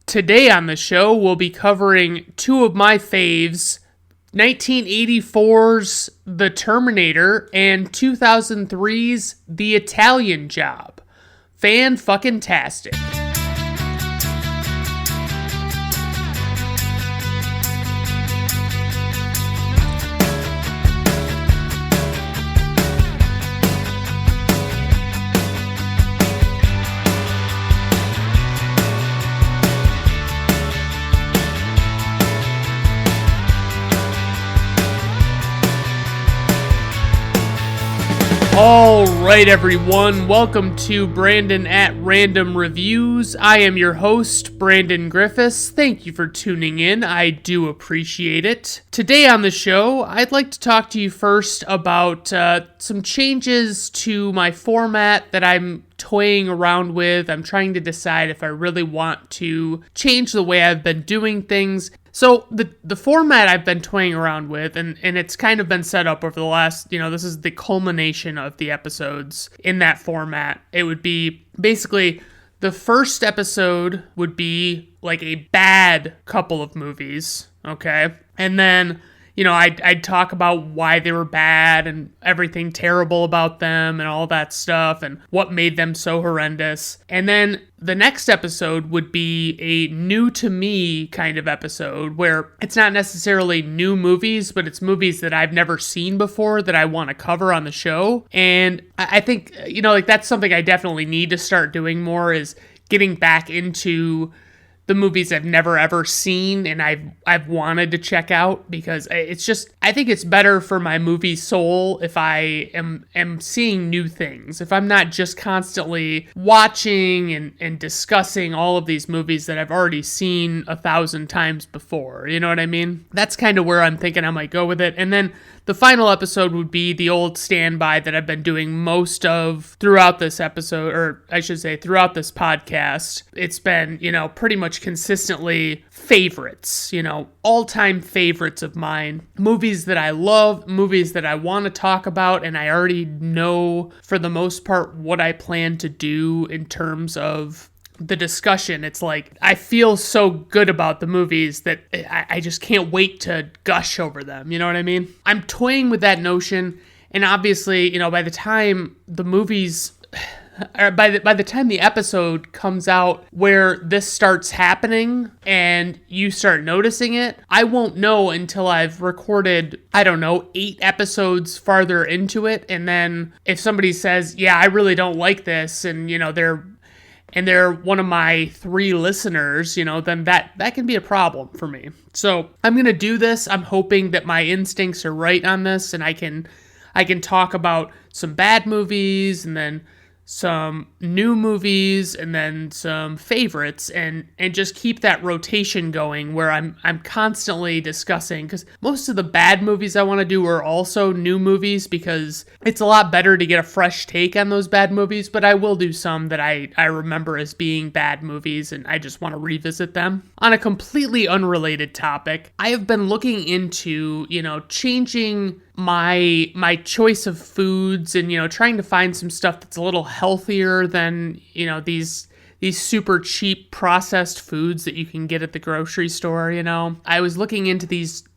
Today on the show, we'll be covering two of my faves, 1984's The Terminator and 2003's The Italian Job. Fan-fucking-tastic. Alright everyone, welcome to Brandon at Random Reviews. I am your host, Brandon Griffiths. Thank you for tuning in, I do appreciate it. Today on the show, I'd like to talk to you first about some changes to my format that I'm toying around with. I'm trying to decide if I really want to change the way I've been doing things. So the format I've been toying around with, and it's kind of been set up over the last, this is the culmination of the episodes in that format. It would be basically the first episode would be like a bad couple of movies, okay? And then, I'd talk about why they were bad and everything terrible about them and all that stuff and what made them so horrendous. And then the next episode would be a new to me kind of episode where it's not necessarily new movies, but it's movies that I've never seen before that I want to cover on the show. And I think, that's something I definitely need to start doing more, is getting back into the movies I've never ever seen and I've wanted to check out, because it's just, I think it's better for my movie soul if I am seeing new things. If I'm not just constantly watching and discussing all of these movies that I've already seen 1,000 times before. You know what I mean? That's kind of where I'm thinking I might go with it. And then the final episode would be the old standby that I've been doing most of throughout this episode, or I should say throughout this podcast. It's been, pretty much consistently favorites, all-time favorites of mine. Movies that I love, movies that I want to talk about, and I already know for the most part what I plan to do in terms of the discussion. It's like, I feel so good about the movies that I just can't wait to gush over them. You know what I mean? I'm toying with that notion, and obviously, by the time the movies, or by the time the episode comes out where this starts happening and you start noticing it, I won't know until I've recorded, 8 episodes farther into it. And then if somebody says, yeah, I really don't like this, and they're one of my 3 listeners, then that can be a problem for me. So I'm going to do this. I'm hoping that my instincts are right on this, and I can talk about some bad movies, and then some new movies, and then some favorites, and just keep that rotation going where I'm constantly discussing, because most of the bad movies I want to do are also new movies, because it's a lot better to get a fresh take on those bad movies. But I will do some that I remember as being bad movies, and I just want to revisit them. On a completely unrelated topic, I have been looking into, changing my choice of foods, and trying to find some stuff that's a little healthier than these super cheap processed foods that you can get at the grocery store. I was looking into these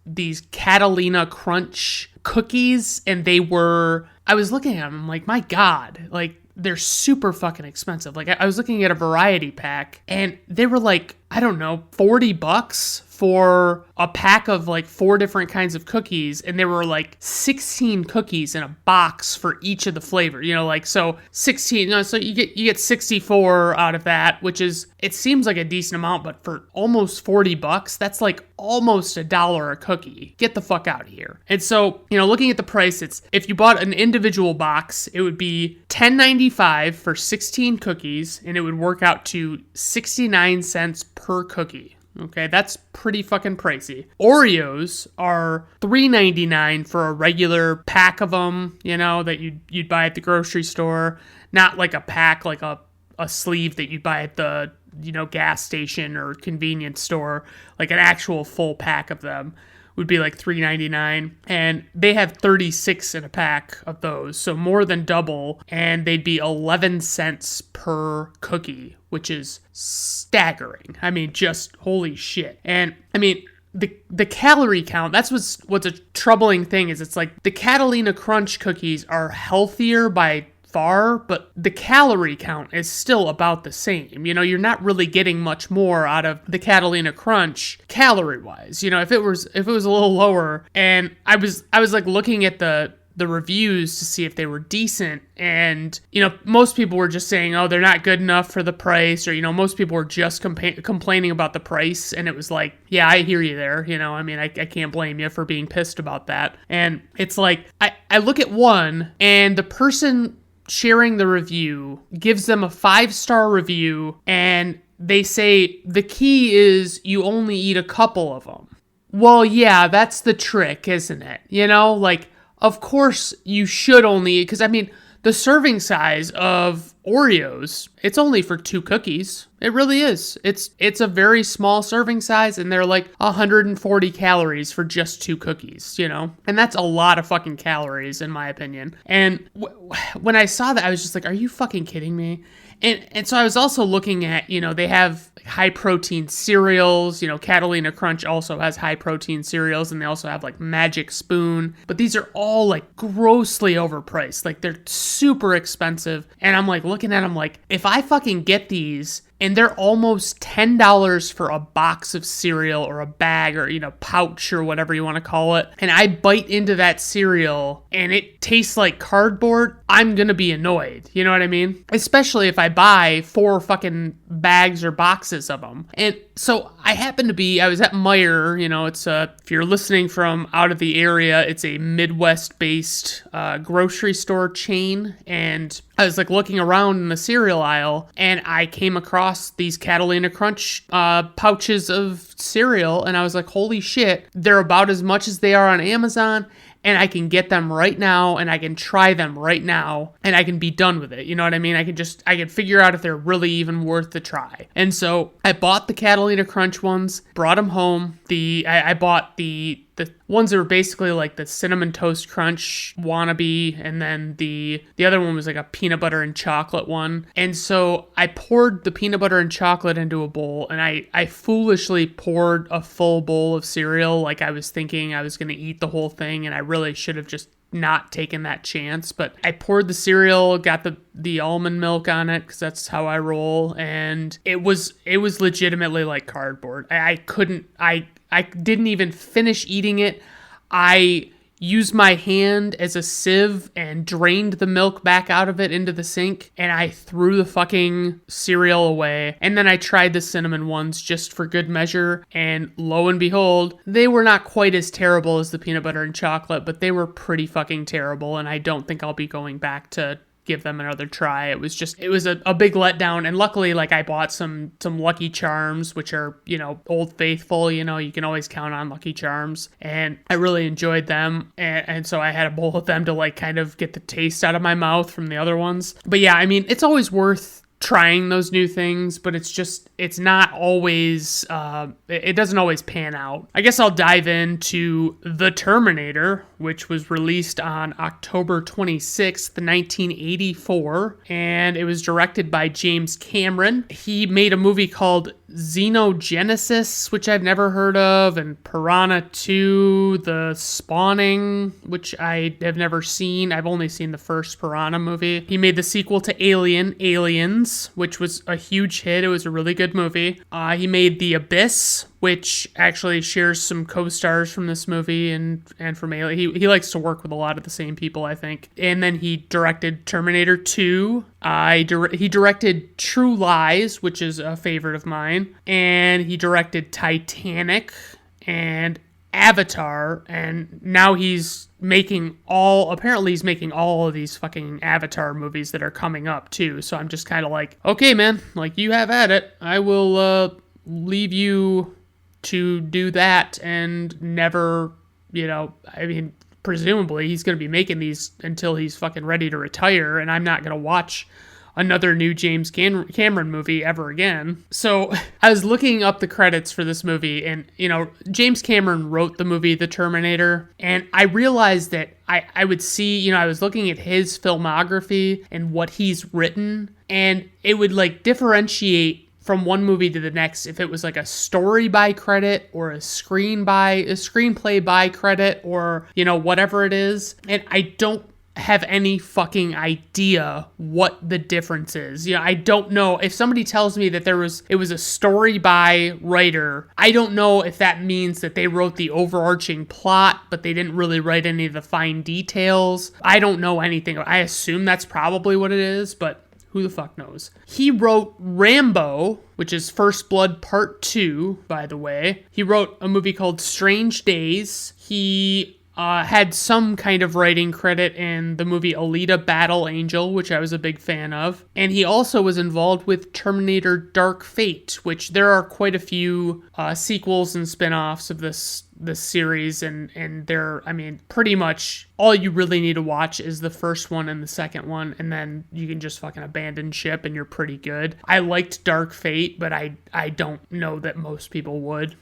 Catalina Crunch cookies, and I was looking at them, I'm like, my God, like, they're super fucking expensive. Like, I was looking at a variety pack, and they were like, $40 for a pack of like 4 different kinds of cookies, and there were like 16 cookies in a box for each of the flavor, so 16, so you get 64 out of that, which is, it seems like a decent amount, but for almost $40, that's like almost $1 a cookie. Get the fuck out of here. And so, looking at the price, it's, if you bought an individual box, it would be $10.95 for 16 cookies, and it would work out to 69 cents per cookie. Okay, that's pretty fucking pricey. Oreos are $3.99 for a regular pack of them, that you'd buy at the grocery store. Not like a pack, like a sleeve that you'd buy at the, gas station or convenience store, like an actual full pack of them, would be like $3.99, and they have 36 in a pack of those, so more than double, and they'd be 11 cents per cookie, which is staggering. I mean, just holy shit. And I mean, the calorie count, that's what's a troubling thing, is it's like the Catalina Crunch cookies are healthier by far, but the calorie count is still about the same. You know, you're not really getting much more out of the Catalina Crunch calorie wise. You know, if it was a little lower, and I was like looking at the reviews to see if they were decent, and you know, most people were just saying, oh, they're not good enough for the price, or you know, most people were just complaining about the price, and it was like, yeah, I hear you there. You know, I mean, I can't blame you for being pissed about that. And it's like, I look at one, and the person sharing the review gives them a 5-star review, and they say the key is you only eat a couple of them. Well, yeah, that's the trick, isn't it? You know, like, of course you should only eat, because I mean, the serving size of Oreos, it's only for 2 cookies. It really is. It's a very small serving size, and they're like 140 calories for just 2 cookies, you know? And that's a lot of fucking calories, in my opinion. And when I saw that, I was just like, are you fucking kidding me? And so I was also looking at, you know, they have high protein cereals. You know, Catalina Crunch also has high protein cereals, and they also have like Magic Spoon. But these are all like grossly overpriced. Like, they're super expensive. And I'm like looking at them like, if I fucking get these, and they're almost $10 for a box of cereal or a bag or, you know, pouch or whatever you want to call it, and I bite into that cereal and it tastes like cardboard, I'm going to be annoyed. You know what I mean? Especially if I buy 4 fucking bags or boxes of them. And so I was at Meijer, you know, it's if you're listening from out of the area, it's a Midwest-based grocery store chain, and I was like looking around in the cereal aisle, and I came across these Catalina Crunch pouches of cereal, and I was like, holy shit, they're about as much as they are on Amazon, and I can get them right now, and I can try them right now, and I can be done with it. You know what I mean? I can figure out if they're really even worth the try. And so I bought the Catalina Crunch ones, brought them home. I bought the ones that were basically like the Cinnamon Toast Crunch wannabe, and then the other one was like a peanut butter and chocolate one. And so I poured the peanut butter and chocolate into a bowl, and I foolishly poured a full bowl of cereal, like I was thinking I was going to eat the whole thing, and I really should have just not taken that chance. But I poured the cereal, got the almond milk on it, because that's how I roll, and it was legitimately like cardboard. I didn't even finish eating it. I used my hand as a sieve and drained the milk back out of it into the sink, and I threw the fucking cereal away. And then I tried the cinnamon ones just for good measure, and lo and behold, they were not quite as terrible as the peanut butter and chocolate, but they were pretty fucking terrible, and I don't think I'll be going back to give them another try. It was a big letdown. And luckily, like, I bought some Lucky Charms, which are, you know, Old Faithful. You know, you can always count on Lucky Charms, and I really enjoyed them. And so I had a bowl of them to like kind of get the taste out of my mouth from the other ones. But yeah, I mean, it's always worth trying those new things, but it's not always, it doesn't always pan out. I guess I'll dive into The Terminator, which was released on October 26th, 1984, and it was directed by James Cameron. He made a movie called Xenogenesis, which I've never heard of, and Piranha 2, The Spawning, which I have never seen. I've only seen the first Piranha movie. He made the sequel to Aliens, which was a huge hit. It was a really good movie. He made The Abyss, which actually shares some co-stars from this movie and from Alien. He likes to work with a lot of the same people, I think. And then he directed Terminator 2. He directed True Lies, which is a favorite of mine. And he directed Titanic and Avatar. And now he's making all of these fucking Avatar movies that are coming up too. So I'm just kind of like, okay, man, like, you have at it. I will leave you to do that and never, you know, I mean, presumably he's going to be making these until he's fucking ready to retire, and I'm not going to watch another new James Cameron movie ever again. So I was looking up the credits for this movie, and, James Cameron wrote the movie The Terminator, and I realized that I would see, I was looking at his filmography and what he's written, and it would like differentiate from one movie to the next if it was like a story by credit or a screenplay by credit, or whatever it is. And I don't have any fucking idea what the difference is. I don't know if somebody tells me that it was a story by writer. I don't know if that means that they wrote the overarching plot, but they didn't really write any of the fine details. I don't know anything. I assume that's probably what it is, but who the fuck knows? He wrote Rambo, which is First Blood Part 2, by the way. He wrote a movie called Strange Days. He had some kind of writing credit in the movie Alita Battle Angel, which I was a big fan of. And he also was involved with Terminator Dark Fate, which there are quite a few sequels and spin-offs of this series, and they're, pretty much all you really need to watch is the first one and the second one, and then you can just fucking abandon ship and you're pretty good. I liked Dark Fate, but I don't know that most people would,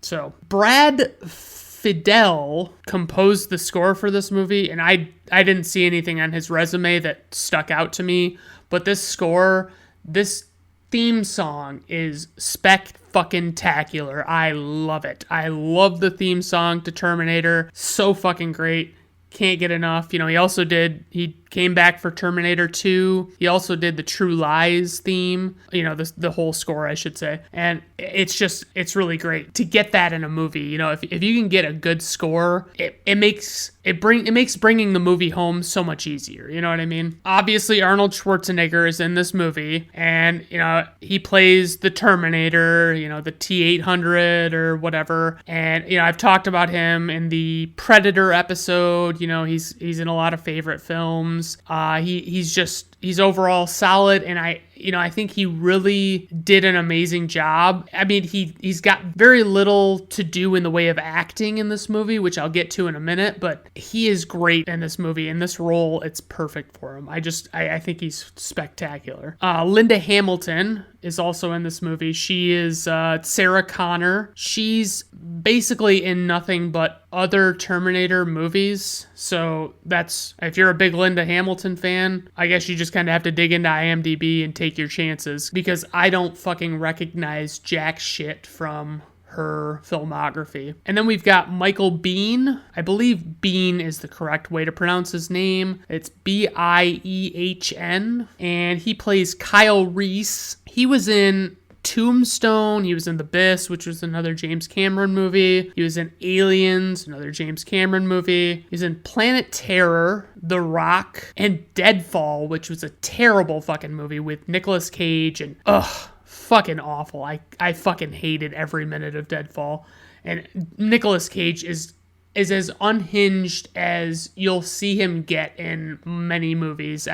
So Brad Fidel composed the score for this movie, and I didn't see anything on his resume that stuck out to me, but this theme song is spec-fucking-tacular. I love it. I love the theme song to Terminator. So fucking great. Can't get enough. He came back for Terminator 2. He also did the True Lies theme, the whole score, I should say. And it's really great to get that in a movie. If you can get a good score, it makes bringing the movie home so much easier. You know what I mean? Obviously, Arnold Schwarzenegger is in this movie, and, he plays the Terminator, the T-800 or whatever. And, I've talked about him in the Predator episode. He's in a lot of favorite films. He's overall solid, and I think he really did an amazing job. He's got very little to do in the way of acting in this movie, which I'll get to in a minute, but he is great in this movie. In this role, it's perfect for him. I think he's spectacular. Linda Hamilton is also in this movie. She is Sarah Connor. She's basically in nothing but other Terminator movies. So if you're a big Linda Hamilton fan, I guess you just kind of have to dig into IMDb and take your chances, because I don't fucking recognize jack shit from her filmography. And then we've got Michael Biehn. I believe Bean is the correct way to pronounce his name. It's Biehn, and he plays Kyle Reese. He was in Tombstone. He was in The Abyss, which was another James Cameron movie. He was in Aliens, another James Cameron movie. He's in Planet Terror, The Rock, and Deadfall, which was a terrible fucking movie with Nicolas Cage, and fucking awful. I fucking hated every minute of Deadfall. And Nicolas Cage is as unhinged as you'll see him get in many movies.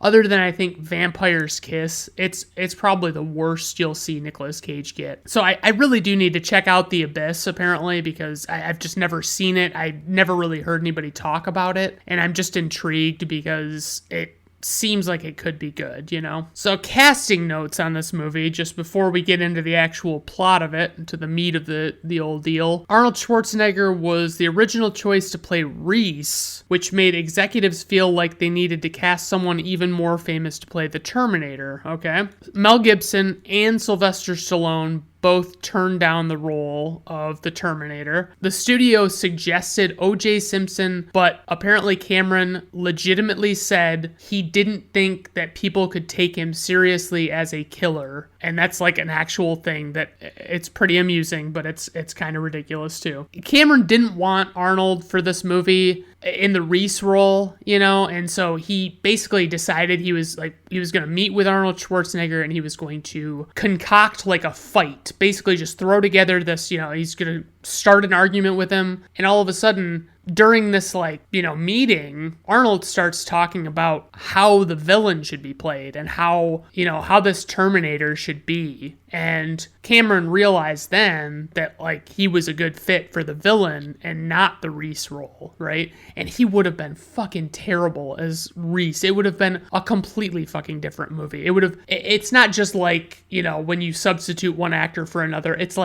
Other than, I think, Vampire's Kiss, it's probably the worst you'll see Nicolas Cage get. So I really do need to check out The Abyss, apparently, because I've just never seen it. I never really heard anybody talk about it, and I'm just intrigued because it seems like it could be good, So casting notes on this movie, just before we get into the actual plot of it, to the meat of the old deal. Arnold Schwarzenegger was the original choice to play Reese, which made executives feel like they needed to cast someone even more famous to play the Terminator, okay? Mel Gibson and Sylvester Stallone both turned down the role of the Terminator. The studio suggested O.J. Simpson, but apparently Cameron legitimately said he didn't think that people could take him seriously as a killer. And that's like an actual thing that it's pretty amusing, but it's kind of ridiculous too. Cameron didn't want Arnold for this movie in the Reese role, and so he basically decided he was going to meet with Arnold Schwarzenegger and he was going to concoct like a fight, basically just throw together this, he's going to start an argument with him, and all of a sudden, during this, meeting, Arnold starts talking about how the villain should be played and how this Terminator should be. And Cameron realized then that, he was a good fit for the villain and not the Reese role, right? And he would have been fucking terrible as Reese. It would have been a completely fucking different movie. It's not just when you substitute one actor for another. It's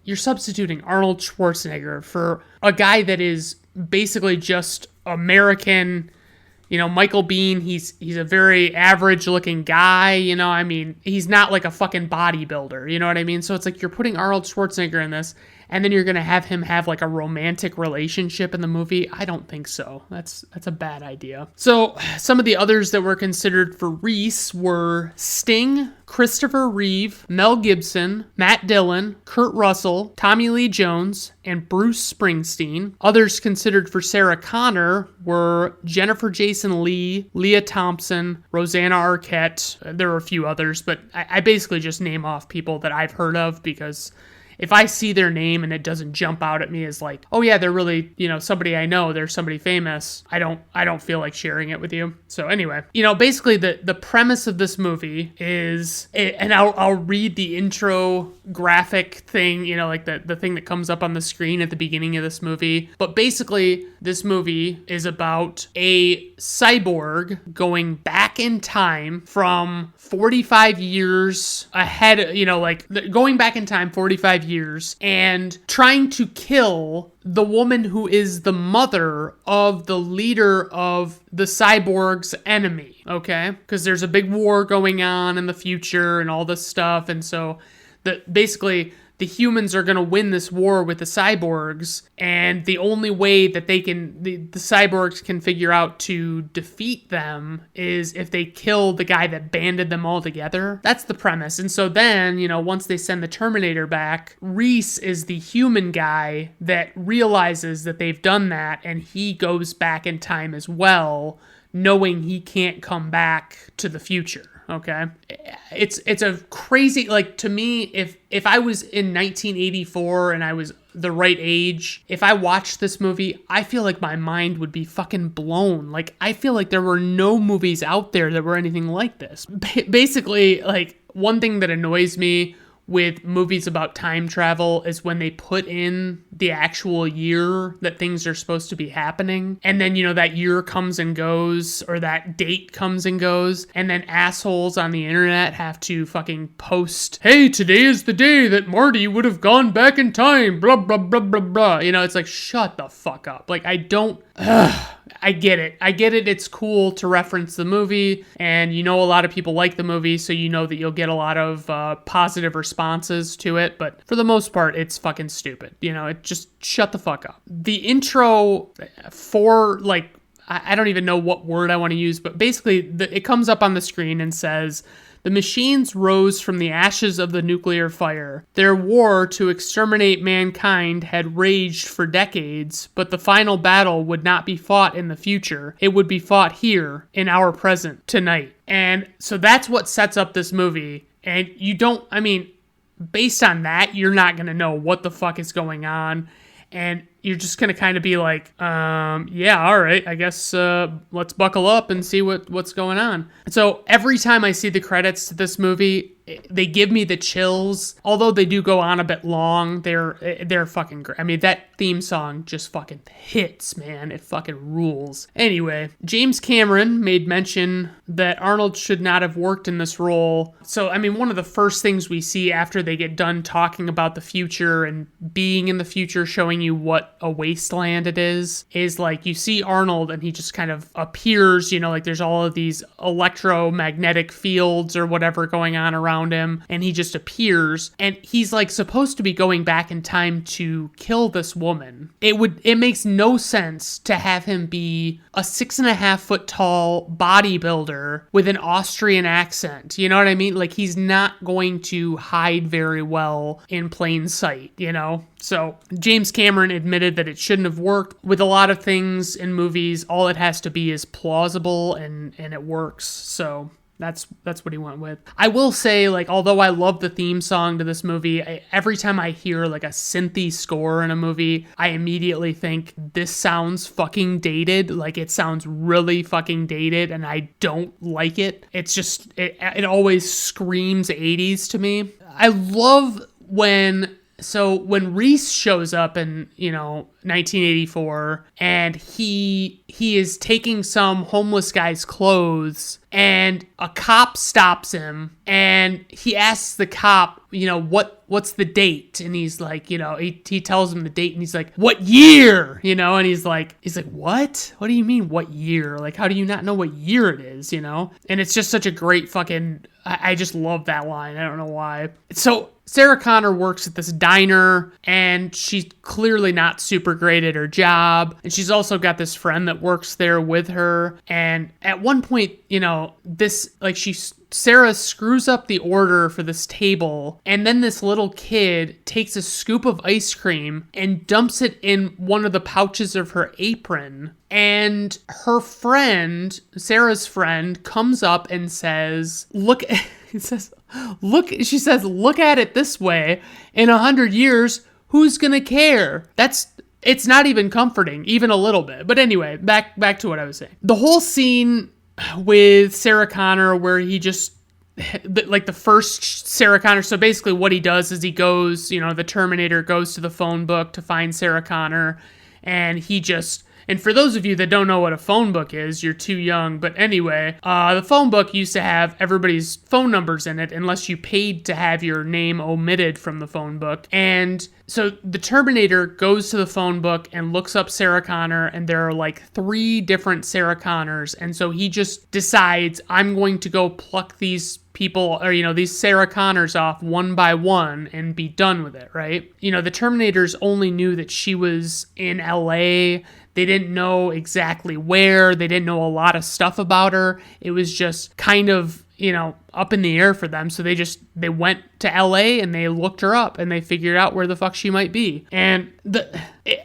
you're substituting Arnold Schwarzenegger for a guy that is basically just American. Michael Biehn, he's a very average looking guy, he's not like a fucking bodybuilder, you know what I mean? So it's you're putting Arnold Schwarzenegger in this, and then you're going to have him have a romantic relationship in the movie. I don't think so. That's a bad idea. So some of the others that were considered for Reese were Sting, Christopher Reeve, Mel Gibson, Matt Dillon, Kurt Russell, Tommy Lee Jones, and Bruce Springsteen. Others considered for Sarah Connor were Jennifer Jason Leigh, Leah Thompson, Rosanna Arquette. There were a few others, but I basically just name off people that I've heard of, because if I see their name and it doesn't jump out at me as oh yeah, they're really, somebody I know, they're somebody famous, I don't feel like sharing it with you. So anyway, basically the premise of this movie is, and I'll read the intro graphic thing, the thing that comes up on the screen at the beginning of this movie. But basically, this movie is about a cyborg going back in time from 45 years ahead, going back in time 45 years and trying to kill the woman who is the mother of the leader of the cyborg's enemy, okay? Because there's a big war going on in the future and all this stuff, and so basically the humans are going to win this war with the cyborgs, and the only way that the cyborgs can figure out to defeat them is if they kill the guy that banded them all together. That's the premise. And so then, once they send the Terminator back, Reese is the human guy that realizes that they've done that, and he goes back in time as well, knowing he can't come back to the future. Okay, it's a crazy, to me, if I was in 1984 and I was the right age, if I watched this movie, I feel like my mind would be fucking blown. I feel like there were no movies out there that were anything like this. Basically, one thing that annoys me with movies about time travel is when they put in the actual year that things are supposed to be happening, and then that year comes and goes, or that date comes and goes, and then assholes on the internet have to fucking post, hey, today is the day that Marty would have gone back in time, blah blah blah blah blah. It's shut the fuck up. I get it. It's cool to reference the movie, and a lot of people like the movie, so that you'll get a lot of positive responses to it, but for the most part, it's fucking stupid. It just shut the fuck up. The intro for, I don't even know what word I want to use, but basically, it comes up on the screen and says, the machines rose from the ashes of the nuclear fire. Their war to exterminate mankind had raged for decades, but the final battle would not be fought in the future. It would be fought here, in our present, tonight. And so that's what sets up this movie. And based on that, you're not going to know what the fuck is going on. And you're just going to kind of be yeah, all right, I guess let's buckle up and see what's going on. So every time I see the credits to this movie, they give me the chills. Although they do go on a bit long, they're fucking great. That theme song just fucking hits, man. It fucking rules. Anyway, James Cameron made mention that Arnold should not have worked in this role. So, one of the first things we see after they get done talking about the future and being in the future, showing you what a wasteland it is you see Arnold and he just kind of appears, there's all of these electromagnetic fields or whatever going on around him, and he just appears, and he's supposed to be going back in time to kill this woman. It makes no sense to have him be a 6.5 foot tall bodybuilder with an Austrian accent. You know what I mean? He's not going to hide very well in plain sight, So James Cameron admitted that it shouldn't have worked. With a lot of things in movies, all it has to be is plausible, and it works. So That's what he went with. I will say, like, although I love the theme song to this movie, every time I hear like a synthy score in a movie, I immediately think this sounds fucking dated. Like, it sounds really fucking dated, and I don't like it. It's just it always screams 80s to me. I love when Reese shows up in, 1984, and he is taking some homeless guy's clothes, and a cop stops him, and he asks the cop, what's the date? And he's like, he tells him the date, and he's like, what year? And he's like, what? What do you mean, what year? Like, how do you not know what year it is, And it's just such a great fucking, I just love that line. I don't know why. So Sarah Connor works at this diner, and she's clearly not super great at her job. And she's also got this friend that works there with her. And at one point, Sarah screws up the order for this table, and then this little kid takes a scoop of ice cream and dumps it in one of the pouches of her apron. And her friend, Sarah's friend, comes up and says, look at it this way. In 100 years, who's gonna care? It's not even comforting, even a little bit. But anyway, back to what I was saying. The whole scene with Sarah Connor where he just, like the first Sarah Connor, so basically what he does is he goes, the Terminator goes to the phone book to find Sarah Connor, and and for those of you that don't know what a phone book is, you're too young. But anyway, the phone book used to have everybody's phone numbers in it unless you paid to have your name omitted from the phone book. And so the Terminator goes to the phone book and looks up Sarah Connor, and there are like 3 different Sarah Connors. And so he just decides, I'm going to go pluck these people, or, these Sarah Connors off one by one and be done with it, right? The Terminators only knew that she was in LA. They didn't know exactly where. They didn't know a lot of stuff about her. It was just kind of, up in the air for them. So they went to LA and they looked her up and they figured out where the fuck she might be. And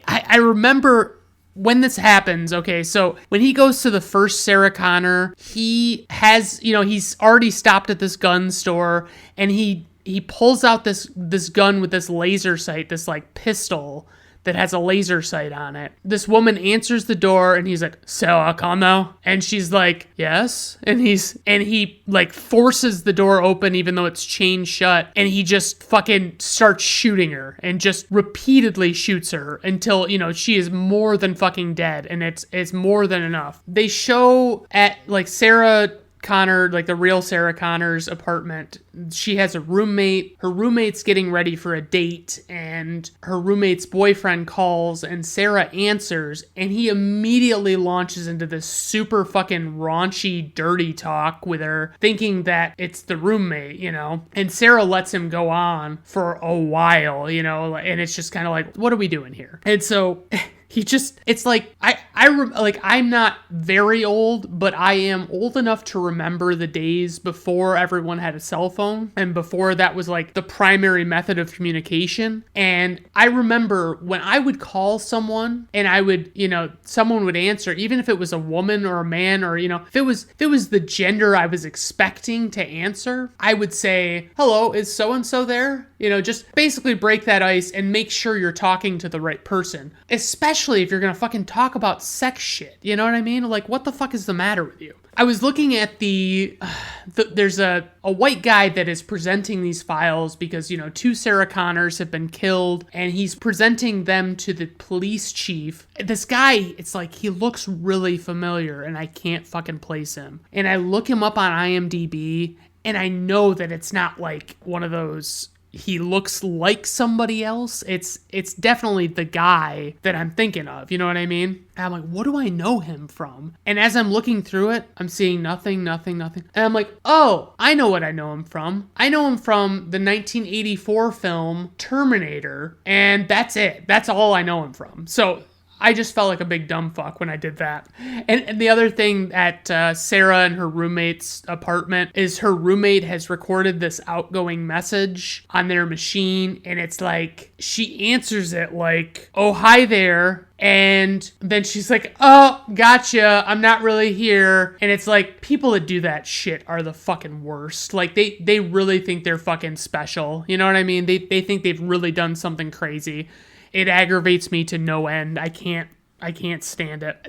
I remember when this happens, okay, so when he goes to the first Sarah Connor, he has, he's already stopped at this gun store, and he pulls out this gun with this laser sight, this like pistol that has a laser sight on it. This woman answers the door, and he's like, Sarah Connor? And she's like, yes. And he like forces the door open even though it's chained shut, and he just fucking starts shooting her and just repeatedly shoots her until, she is more than fucking dead, and it's more than enough. They show at like Sarah Connor, like the real Sarah Connor's apartment, she has a roommate. Her roommate's getting ready for a date, and her roommate's boyfriend calls, and Sarah answers, and he immediately launches into this super fucking raunchy, dirty talk with her, thinking that it's the roommate, and Sarah lets him go on for a while, and it's just kind of like, what are we doing here? And so it's like, I'm not very old, but I am old enough to remember the days before everyone had a cell phone, and before that was like the primary method of communication. And I remember when I would call someone, and I would, someone would answer, even if it was a woman or a man, or, if it was the gender I was expecting to answer, I would say, hello, is so-and-so there? Just basically break that ice and make sure you're talking to the right person, especially if you're gonna fucking talk about sex shit. You know what I mean? Like, what the fuck is the matter with you? I was looking at there's a white guy that is presenting these files because, 2 Sarah Connors have been killed, and he's presenting them to the police chief. This guy, it's like, he looks really familiar, and I can't fucking place him. And I look him up on IMDb, and I know that it's not like one of those, he looks like somebody else. It's definitely the guy that I'm thinking of. You know what I mean? And I'm like, what do I know him from? And as I'm looking through it, I'm seeing nothing. And I'm like, oh, I know what I know him from. I know him from the 1984 film Terminator. And that's it. That's all I know him from. So I just felt like a big dumb fuck when I did that. And the other thing at Sarah and her roommate's apartment is her roommate has recorded this outgoing message on their machine, and it's like, she answers it like, oh, hi there. And then she's like, oh, gotcha, I'm not really here. And it's like, people that do that shit are the fucking worst. Like, they really think they're fucking special. You know what I mean? They think they've really done something crazy. It aggravates me to no end. I can't stand it.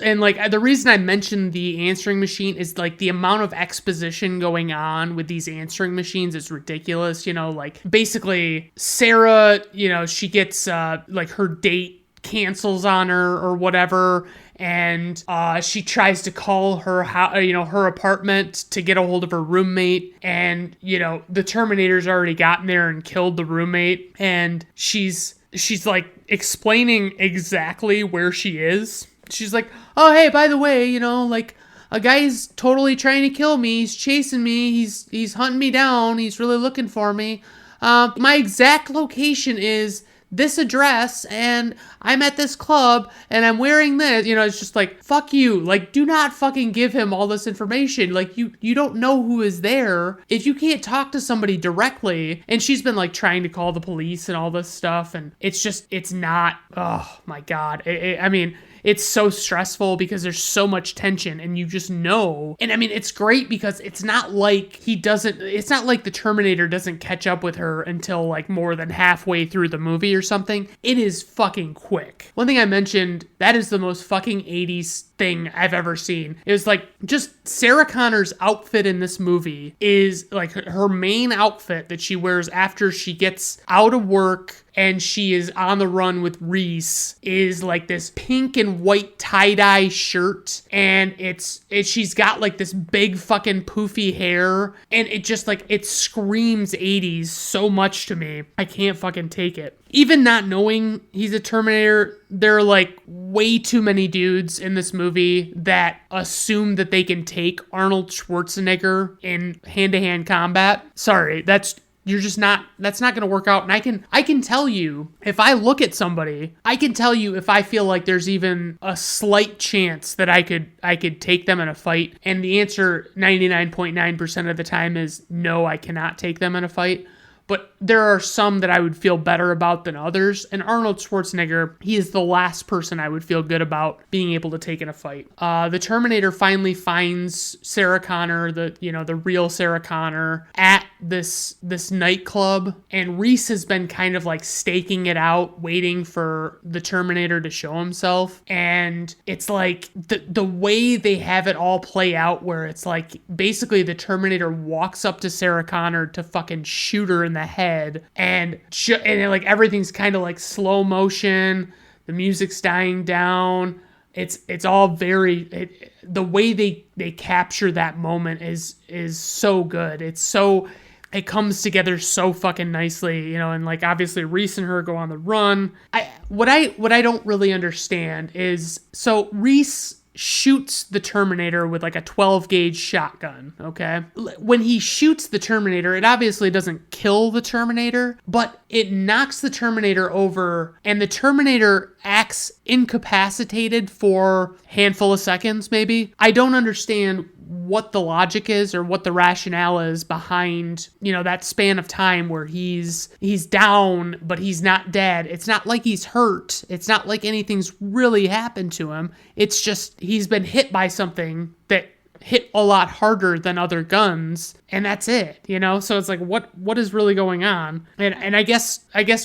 And like, the reason I mentioned the answering machine is like the amount of exposition going on with these answering machines is ridiculous. You know, like basically Sarah, you know, she gets like her date cancels on her or whatever, and she tries to call her her apartment to get a hold of her roommate, and you know the Terminator's already gotten there and killed the roommate, and she's like explaining exactly where she is. She's like, oh hey, by the way, you know, like a guy's totally trying to kill me, he's chasing me, he's hunting me down, he's really looking for me. My exact location is this address, and I'm at this club, and I'm wearing this. You know, it's just like, fuck you. Like, do not fucking give him all this information. Like, you don't know who is there. If you can't talk to somebody directly, and she's been like trying to call the police and all this stuff, and it's not, oh my God. I mean, it's so stressful because there's so much tension and you just know. And I mean, it's great because it's not like it's not like the Terminator doesn't catch up with her until like more than halfway through the movie or something. It is fucking quick. One thing I mentioned, that is the most fucking 80s thing I've ever seen. It was like just Sarah Connor's outfit in this movie is like her main outfit that she wears after she gets out of work and she is on the run with Reese is like this pink and white tie-dye shirt, and she's got like this big fucking poofy hair, and it just like it screams 80s so much to me. I can't fucking take it. Even not knowing he's a Terminator, there are like way too many dudes in this movie that assume that they can take Arnold Schwarzenegger in hand-to-hand combat. Sorry, that's not going to work out. And I can tell you, if I look at somebody, I can tell you if I feel like there's even a slight chance that I could take them in a fight. And the answer 99.9% of the time is no, I cannot take them in a fight. But there are some that I would feel better about than others. And Arnold Schwarzenegger, he is the last person I would feel good about being able to take in a fight. The Terminator finally finds Sarah Connor, the real Sarah Connor, at this nightclub. And Reese has been kind of like staking it out, waiting for the Terminator to show himself. And it's like the way they have it all play out, where it's like basically the Terminator walks up to Sarah Connor to fucking shoot her in the head, and like everything's kind of like slow motion, the music's dying down, it's all very the way they capture that moment is so good. It comes together so fucking nicely, you know. And like obviously Reese and her go on the run. What I don't really understand is, so Reese shoots the Terminator with like a 12 gauge shotgun, okay? When he shoots the Terminator, it obviously doesn't kill the Terminator, but it knocks the Terminator over, and the Terminator acts incapacitated for a handful of seconds, maybe. I don't understand what the logic is or what the rationale is behind, you know, that span of time where he's down, but he's not dead. It's not like he's hurt. It's not like anything's really happened to him. It's just he's been hit by something that hit a lot harder than other guns, and that's it, you know? So it's like, what is really going on? And I guess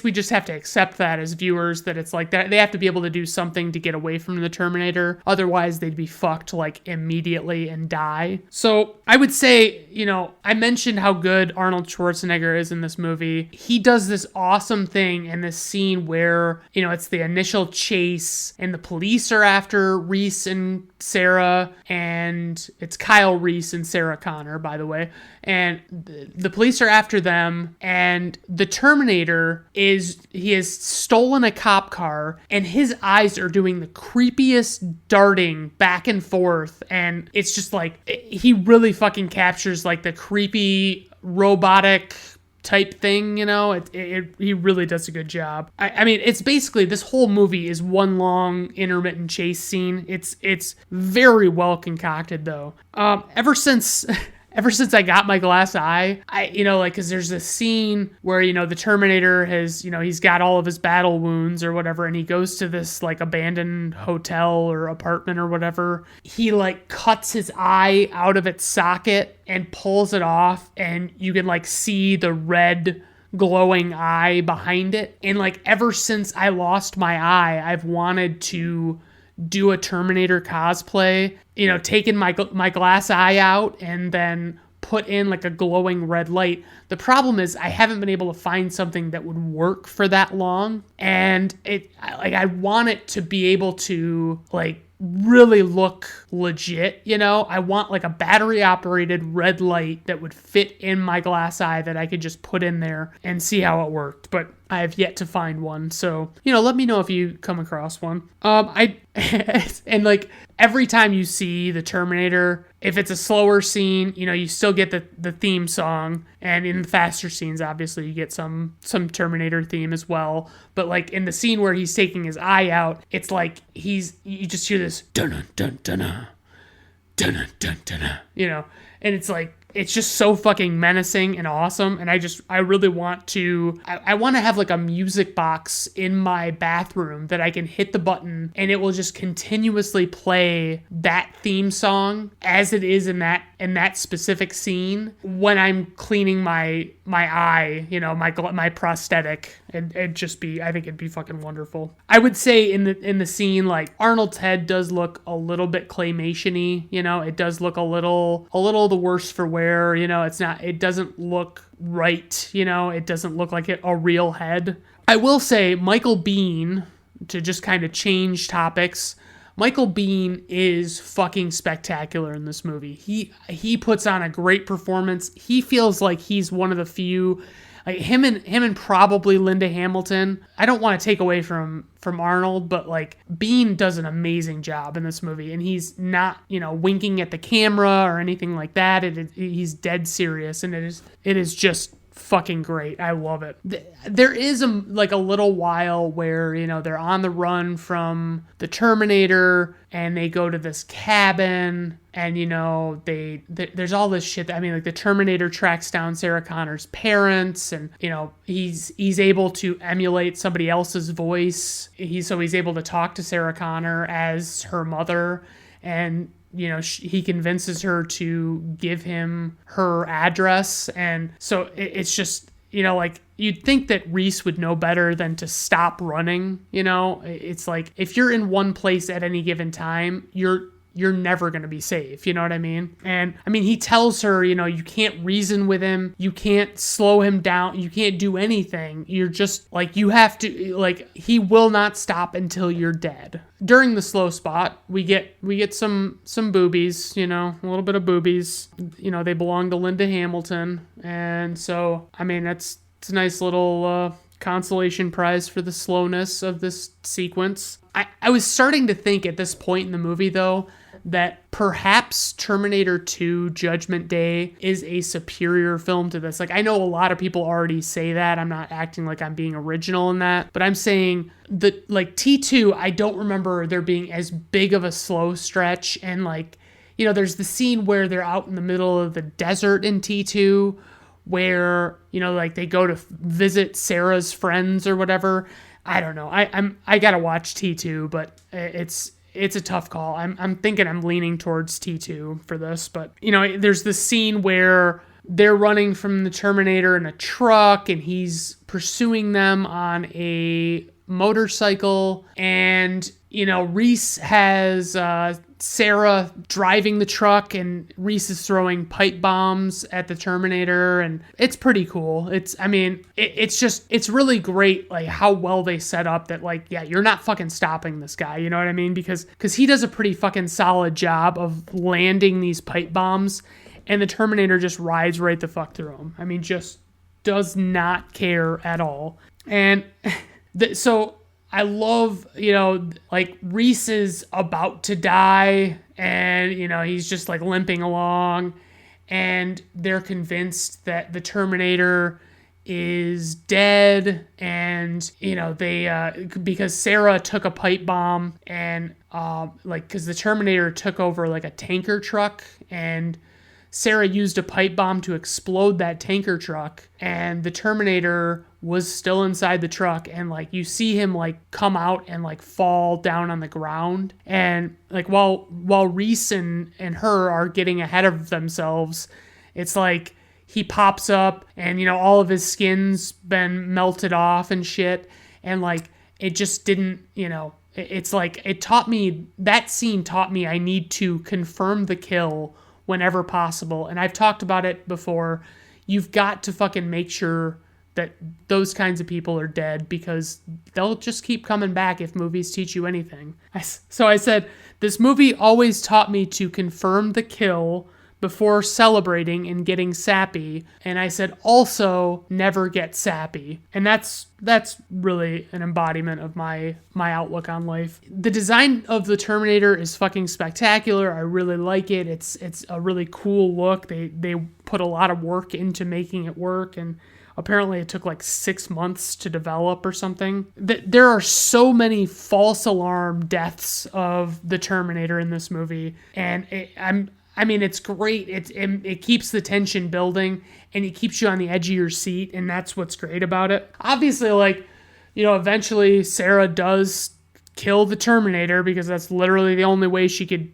we just have to accept that as viewers, that it's like that they have to be able to do something to get away from the Terminator. Otherwise, they'd be fucked like immediately and die. So I would say, you know, I mentioned how good Arnold Schwarzenegger is in this movie. He does this awesome thing in this scene where, you know, it's the initial chase and the police are after Reese and Sarah, and it's Kyle Reese and Sarah Connor, by the way. And the police are after them, and the Terminator has stolen a cop car, and his eyes are doing the creepiest darting back and forth, and it's just like, he really fucking captures like the creepy robotic type thing, you know. He really does a good job. I mean, it's basically, this whole movie is one long intermittent chase scene. It's very well concocted though. Ever since ever since I got my glass eye, because there's this scene where, the Terminator has, he's got all of his battle wounds or whatever, and he goes to this like abandoned hotel or apartment or whatever. He like cuts his eye out of its socket and pulls it off, and you can like see the red glowing eye behind it. And like ever since I lost my eye, I've wanted to do a Terminator cosplay, taking my glass eye out and then put in like a glowing red light. The problem is I haven't been able to find something that would work for that long. And I want it to be able to like really look legit, I want like a battery operated red light that would fit in my glass eye that I could just put in there and see how it worked. But I have yet to find one. So, let me know if you come across one. And like every time you see the Terminator, if it's a slower scene, you still get the theme song, and in the faster scenes, obviously you get some Terminator theme as well. But like in the scene where he's taking his eye out, it's like you just hear this dun dun dun dun dun dun dun, and it's like, it's just so fucking menacing and awesome. And I really want to, I want to have like a music box in my bathroom that I can hit the button and it will just continuously play that theme song as it is in that specific scene when I'm cleaning my eye, my prosthetic. It'd just be, I think it'd be fucking wonderful. I would say in the scene, like Arnold's head does look a little bit claymation-y, it does look a little the worse for wear, it doesn't look right, it doesn't look like a real head. I will say Michael Biehn, to just kind of change topics, Michael Biehn is fucking spectacular in this movie. He puts on a great performance. He feels like he's one of the few, like him and probably Linda Hamilton. I don't want to take away from Arnold, but like Biehn does an amazing job in this movie, and he's not, winking at the camera or anything like that. He's dead serious, and it is just fucking great. I love it. There is a little while where, they're on the run from the Terminator and they go to this cabin and, there's all this shit. The Terminator tracks down Sarah Connor's parents and, he's able to emulate somebody else's voice. He's able to talk to Sarah Connor as her mother, and he convinces her to give him her address. And so it's just, you'd think that Reese would know better than to stop running. It's like, if you're in one place at any given time, you're never going to be safe. You know what I mean? And he tells her, you can't reason with him. You can't slow him down. You can't do anything. You're just like, you have to, like, he will not stop until you're dead. During the slow spot, we get some boobies, a little bit of boobies. They belong to Linda Hamilton. And so, it's a nice little, consolation prize for the slowness of this sequence. I was starting to think at this point in the movie, though, that perhaps Terminator 2 Judgment Day is a superior film to this. Like, I know a lot of people already say that. I'm not acting like I'm being original in that, but I'm saying that, like, T2, I don't remember there being as big of a slow stretch. And, like, there's the scene where they're out in the middle of the desert in T2 where, they go to visit Sarah's friends or whatever. I don't know. I gotta watch T2, but it's a tough call. I'm thinking I'm leaning towards T2 for this, but there's this scene where they're running from the Terminator in a truck and he's pursuing them on a motorcycle, and Reese has Sarah driving the truck, and Reese is throwing pipe bombs at the Terminator, and it's pretty cool. It's really great, like, how well they set up that, like, yeah, you're not fucking stopping this guy, you know what I mean? Because he does a pretty fucking solid job of landing these pipe bombs, and the Terminator just rides right the fuck through them. Just does not care at all. And so I love, like, Reese is about to die and, he's just like limping along, and they're convinced that the Terminator is dead. And, they, because Sarah took a pipe bomb and, because the Terminator took over like a tanker truck, and Sarah used a pipe bomb to explode that tanker truck, and the Terminator was still inside the truck, and like you see him like come out and like fall down on the ground, and like while Reese and her are getting ahead of themselves, it's like he pops up and, you know, all of his skin's been melted off and shit, and like it just didn't, you know, it's like that scene taught me I need to confirm the kill whenever possible. And I've talked about it before. You've got to fucking make sure that those kinds of people are dead, because they'll just keep coming back if movies teach you anything. So I said, this movie always taught me to confirm the kill before celebrating and getting sappy. And I said, also never get sappy. And that's really an embodiment of my outlook on life. The design of the Terminator is fucking spectacular. I really like it. It's a really cool look. They put a lot of work into making it work, and apparently it took like 6 months to develop or something. There are so many false alarm deaths of the Terminator in this movie, and it's great. It keeps the tension building, and it keeps you on the edge of your seat, and that's what's great about it. Obviously, like, you know, eventually Sarah does kill the Terminator, because that's literally the only way she could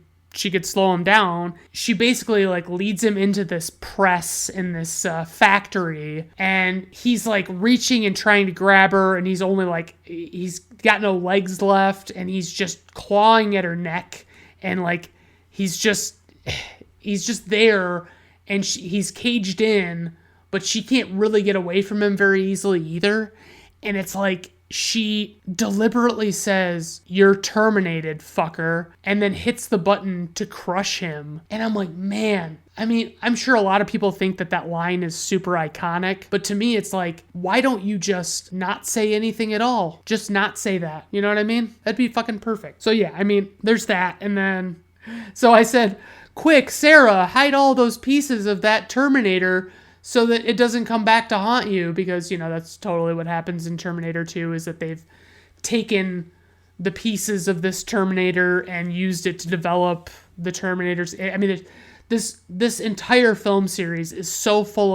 slow him down. She basically like leads him into this press in this factory, and he's like reaching and trying to grab her, and he's got no legs left, and he's just clawing at her neck, and like he's just there, and he's caged in, but she can't really get away from him very easily either. And it's like she deliberately says, "You're terminated, fucker," and then hits the button to crush him. And I'm like, man, I mean, I'm sure a lot of people think that line is super iconic, but to me, it's like, why don't you just not say anything at all? Just not say that. You know what I mean? That'd be fucking perfect. So yeah, I mean, there's that. And then, so I said, quick, Sarah, hide all those pieces of that Terminator so that it doesn't come back to haunt you, because, you know, that's totally what happens in Terminator 2, is that they've taken the pieces of this Terminator and used it to develop the Terminators. I mean, this entire film series is so full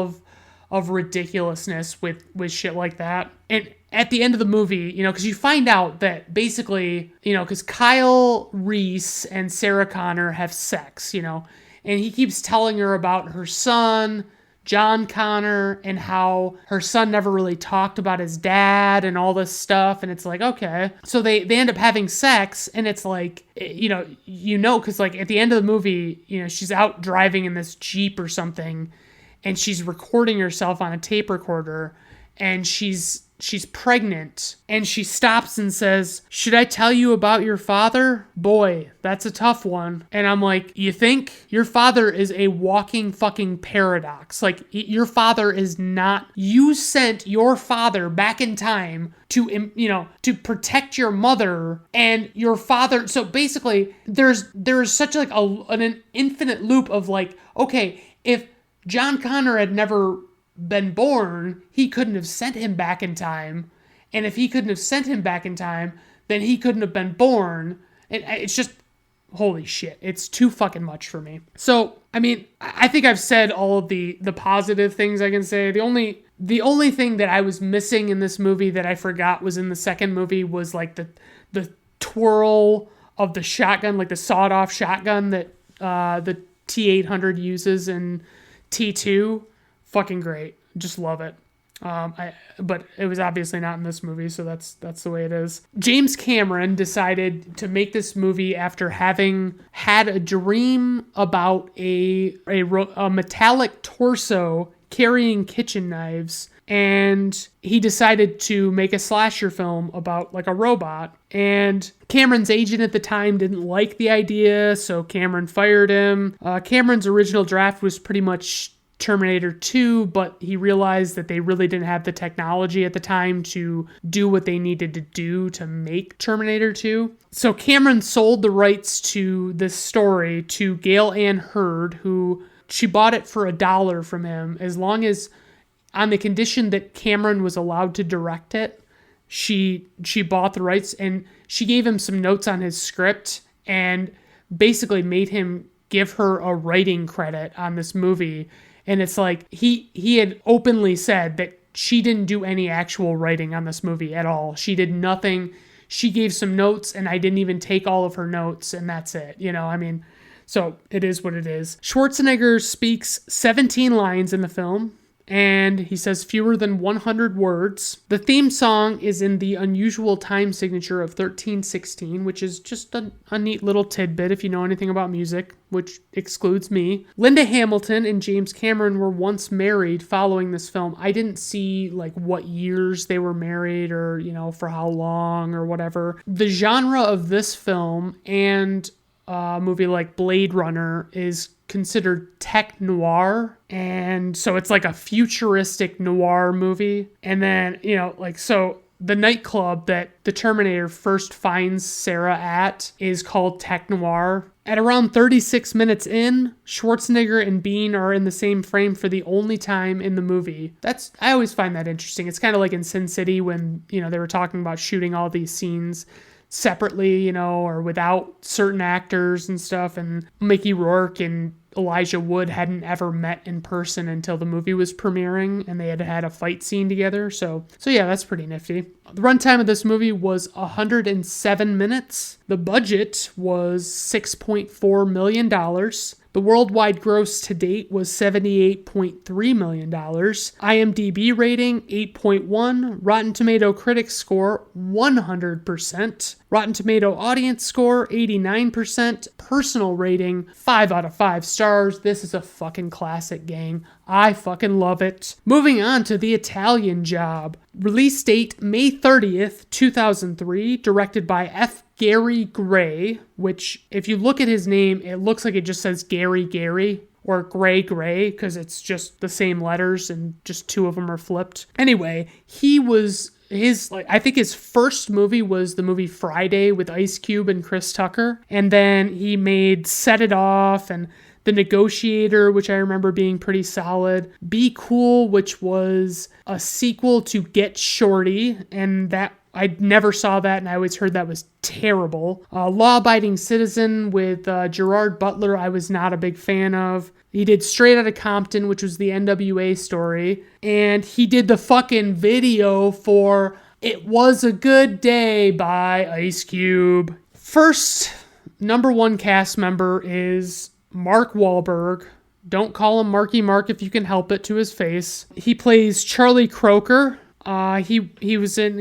of ridiculousness with shit like that. And at the end of the movie, you know, because you find out that basically, you know, because Kyle Reese and Sarah Connor have sex, you know, and he keeps telling her about her son, John Connor, and how her son never really talked about his dad and all this stuff. And it's like, okay. So they end up having sex, and it's like, you know, because like at the end of the movie, you know, she's out driving in this Jeep or something, and she's recording herself on a tape recorder, and she's pregnant, and she stops and says, "Should I tell you about your father? Boy, that's a tough one." And I'm like, you think? Your father is a walking fucking paradox. Like, your father is not... You sent your father back in time to, you know, to protect your mother, and your father... So basically, there's such like an infinite loop of like, okay, if John Connor had never been born, he couldn't have sent him back in time, and if he couldn't have sent him back in time, then he couldn't have been born. It's just, holy shit, it's too fucking much for me. So I mean, I think I've said all of the positive things I can say. The only thing that I was missing in this movie that I forgot was in the second movie was like the twirl of the shotgun, like the sawed-off shotgun that the T-800 uses in T2. Fucking great. Just love it. But it was obviously not in this movie, so that's the way it is. James Cameron decided to make this movie after having had a dream about a metallic torso carrying kitchen knives, and he decided to make a slasher film about like a robot. And Cameron's agent at the time didn't like the idea, so Cameron fired him. Cameron's original draft was pretty much Terminator 2, but he realized that they really didn't have the technology at the time to do what they needed to do to make Terminator 2. So Cameron sold the rights to this story to Gail Ann Hurd, who she bought it for $1 from him, as long as on the condition that Cameron was allowed to direct it. She bought the rights, and she gave him some notes on his script and basically made him give her a writing credit on this movie. And it's like, he had openly said that she didn't do any actual writing on this movie at all. She did nothing. She gave some notes, and I didn't even take all of her notes, and that's it. So it is what it is. Schwarzenegger speaks 17 lines in the film, and he says fewer than 100 words. The theme song is in the unusual time signature of 13/16, which is just a neat little tidbit if you know anything about music, which excludes me. Linda Hamilton and James Cameron were once married following this film. I didn't see what years they were married or, for how long or whatever. The genre of this film and a movie like Blade Runner is considered tech noir, and so it's like a futuristic noir movie. And then so the nightclub that the Terminator first finds Sarah at is called Tech Noir. At around 36 minutes in, Schwarzenegger and Bean are in the same frame for the only time in the movie. I always find that interesting. It's kind of like in Sin City when they were talking about shooting all these scenes separately, or without certain actors and stuff. And Mickey Rourke and Elijah Wood hadn't ever met in person until the movie was premiering, and they had a fight scene together. So yeah, that's pretty nifty. The runtime of this movie was 107 minutes. The budget was $6.4 million. The worldwide gross to date was $78.3 million. IMDb rating, 8.1. Rotten Tomato critics score, 100%. Rotten Tomato audience score, 89%. Personal rating, 5 out of 5 stars. This is a fucking classic, gang. I fucking love it. Moving on to The Italian Job. Release date, May 30th, 2003. Directed by F. Gary Gray, which, if you look at his name, it looks like it just says Gary, or Gray, because it's just the same letters and just two of them are flipped. Anyway, I think his first movie was the movie Friday with Ice Cube and Chris Tucker. And then he made Set It Off and The Negotiator, which I remember being pretty solid. Be Cool, which was a sequel to Get Shorty, and that I never saw that, and I always heard that was terrible. Law Abiding Citizen with Gerard Butler, I was not a big fan of. He did Straight Outta Compton, which was the NWA story. And he did the fucking video for It Was a Good Day by Ice Cube. First, number one cast member is Mark Wahlberg. Don't call him Marky Mark if you can help it to his face. He plays Charlie Croker. He was in,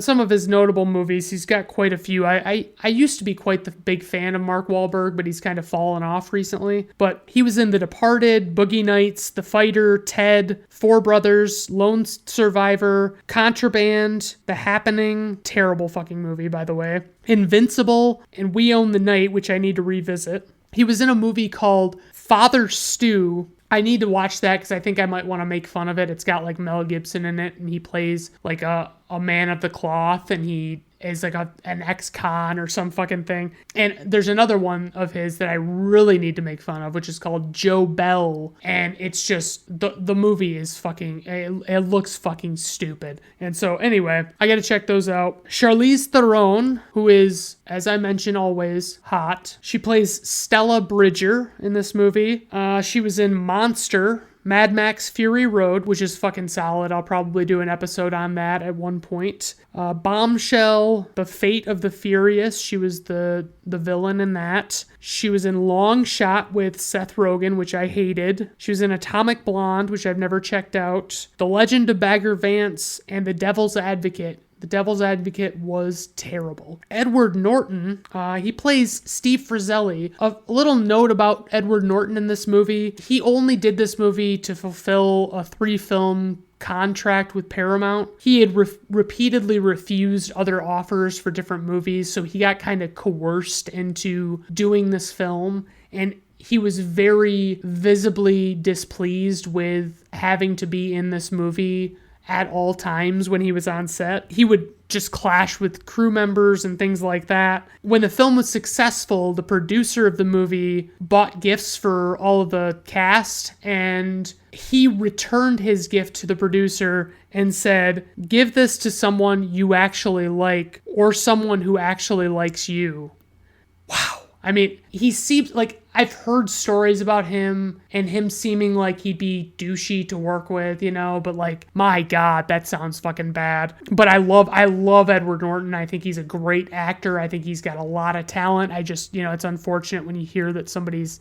some of his notable movies. He's got quite a few. I used to be quite the big fan of Mark Wahlberg, but he's kind of fallen off recently. But he was in The Departed, Boogie Nights, The Fighter, Ted, Four Brothers, Lone Survivor, Contraband, The Happening, terrible fucking movie, by the way, Invincible, and We Own the Night, which I need to revisit. He was in a movie called Father Stew. I need to watch that because I think I might want to make fun of it. It's got Mel Gibson in it, and he plays a man of the cloth, and he is an ex-con or some fucking thing. And there's another one of his that I really need to make fun of, which is called Joe Bell. And it's just, the movie is fucking, it looks fucking stupid. And so anyway, I got to check those out. Charlize Theron, who is, as I mentioned, always hot. She plays Stella Bridger in this movie. She was in Monster, Mad Max Fury Road, which is fucking solid. I'll probably do an episode on that at one point. Bombshell, The Fate of the Furious. She was the villain in that. She was in Long Shot with Seth Rogen, which I hated. She was in Atomic Blonde, which I've never checked out. The Legend of Bagger Vance, and The Devil's Advocate. The Devil's Advocate was terrible. Edward Norton, he plays Steve Frizzelli. A little note about Edward Norton in this movie. He only did this movie to fulfill a 3-film contract with Paramount. He had repeatedly refused other offers for different movies, so he got kind of coerced into doing this film. And he was very visibly displeased with having to be in this movie at all times when he was on set. He would just clash with crew members and things like that. When the film was successful, the producer of the movie bought gifts for all of the cast, and he returned his gift to the producer and said, "Give this to someone you actually like, or someone who actually likes you." Wow. I mean, he seems like, I've heard stories about him and him seeming like he'd be douchey to work with, but like, my God, that sounds fucking bad. But I love Edward Norton. I think he's a great actor. I think he's got a lot of talent. I just, it's unfortunate when you hear that somebody's,